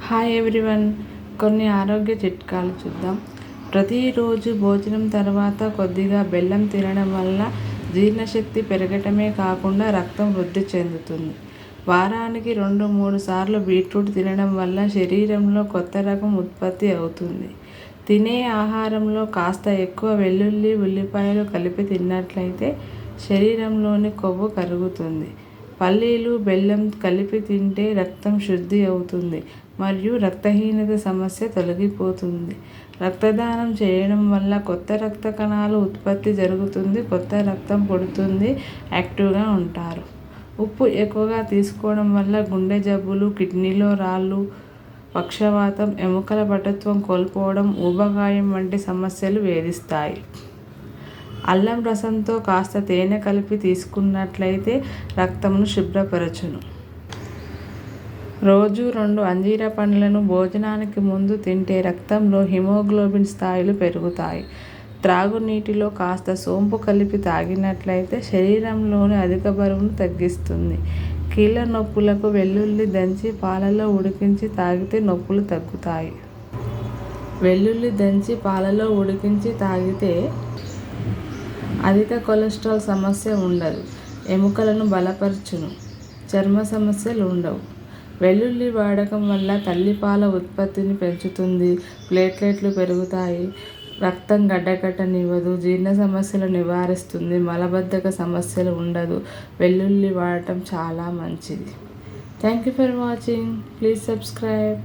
Hi everyone, కొన్ని ఆరోగ్య చిట్కాలు చూద్దాం. ప్రతిరోజు భోజనం తర్వాత కొద్దిగా బెల్లం తినడం వల్ల జీర్ణశక్తి పెరగటమే కాకుండా రక్తం వృద్ధి చెందుతుంది. వారానికి 2-3 సార్లు బీట్రూట్ తినడం వల్ల శరీరంలో కొత్త రకం ఉత్పత్తి అవుతుంది. తినే ఆహారంలో కాస్త ఎక్కువ వెల్లుల్లి, ఉల్లిపాయలు కలిపి తిన్నట్లయితే శరీరంలోని కొవ్వు కరుగుతుంది. పల్లీలు, బెల్లం కలిపి తింటే రక్తం శుద్ధి అవుతుంది మరియు రక్తహీనత సమస్య తొలగిపోతుంది. రక్తదానం చేయడం వల్ల కొత్త రక్త కణాలు ఉత్పత్తి జరుగుతుంది, కొత్త రక్తం పుడుతుంది, యాక్టివ్గా ఉంటారు. ఉప్పు ఎక్కువగా తీసుకోవడం వల్ల గుండె జబ్బులు, కిడ్నీలో రాళ్ళు, పక్షవాతం, ఎముకల పటుత్వం కోల్పోవడం, ఊబకాయం వంటి సమస్యలు వేధిస్తాయి. అల్లం రసంతో కాస్త తేనె కలిపి తీసుకున్నట్లయితే రక్తంను శుభ్రపరచును. రోజు 2 అంజీర పండ్లను భోజనానికి ముందు తింటే రక్తంలో హిమోగ్లోబిన్ స్థాయిలు పెరుగుతాయి. త్రాగునీటిలో కాస్త సోంపు కలిపి తాగినట్లయితే శరీరంలోని అధిక బరువును తగ్గిస్తుంది. కీళ్ళ నొప్పులకు వెల్లుల్లి దంచి పాలలో ఉడికించి తాగితే నొప్పులు తగ్గుతాయి. వెల్లుల్లి దంచి పాలలో ఉడికించి తాగితే అధిక కొలెస్ట్రాల్ సమస్య ఉండదు. ఎముకలను బలపరచును. చర్మ సమస్యలు ఉండవు. వెల్లుల్లి వాడకం వల్ల తల్లిపాల ఉత్పత్తిని పెంచుతుంది, ప్లేట్లెట్లు పెరుగుతాయి, రక్తం గడ్డకట్టనివ్వదు, జీర్ణ సమస్యలు నివారిస్తుంది, మలబద్ధక సమస్యలు ఉండదు. వెల్లుల్లి వాడటం చాలా మంచిది. Thank you for watching. Please subscribe.